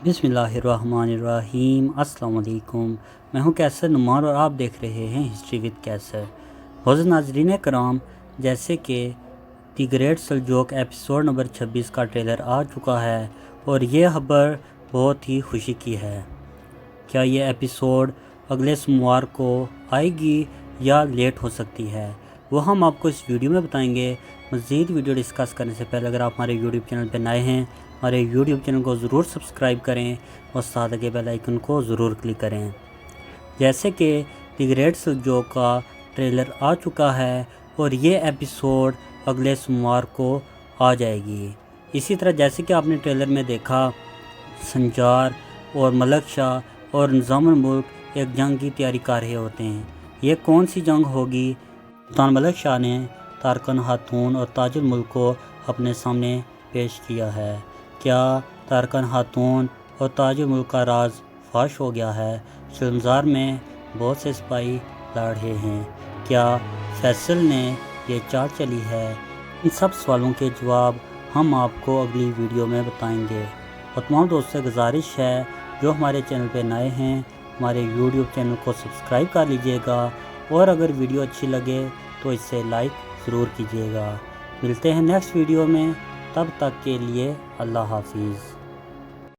बिस्मिल्लाहिर्रहमानिर्रहीम। अस्सलाम वालेकुम। मैं हूं कैसर नुमान और आप देख रहे हैं हिस्ट्री विद कैसर। हौज़ नाज़रीन कराम, जैसे कि दी ग्रेट सल्जोक एपिसोड नंबर 26 का ट्रेलर आ चुका है और ये खबर बहुत ही खुशी की है। क्या ये एपिसोड अगले सोमवार को आएगी या लेट हो सकती है, वो हम आपको इस वीडियो में बताएंगे। मज़ीद वीडियो डिस्कस करने से पहले अगर आप हमारे यूट्यूब चैनल पर नए हैं, हमारे यूट्यूब चैनल को ज़रूर सब्सक्राइब करें और साथ के बेल आइकन को ज़रूर क्लिक करें। जैसे कि दी ग्रेट सल्जोक का ट्रेलर आ चुका है और ये एपिसोड अगले सोमवार को आ जाएगी। इसी तरह जैसे कि आपने ट्रेलर में देखा, संजार और मलक शाह और निज़ामुल मुल्क एक जंग की तैयारी कर रहे होते हैं। ये कौन सी जंग होगी? सुल्तान मलक शाह ने तारकन खातून और ताजुल मुल्क को अपने सामने पेश किया है। क्या तारकन खातून और ताजुल मुल्क का राज फाश हो गया है? शर्मज़ार में बहुत से सिपाही लड़ रहे हैं। क्या फैसल ने ये चाल चली है? इन सब सवालों के जवाब हम आपको अगली वीडियो में बताएंगे। और तमाम दोस्तों से गुजारिश है जो हमारे चैनल पे नए हैं, हमारे यूट्यूब चैनल को सब्सक्राइब कर लीजिएगा और अगर वीडियो अच्छी लगे तो इसे लाइक ज़रूर कीजिएगा। मिलते हैं नेक्स्ट वीडियो में, तब तक के लिए अल्लाह हाफिज़।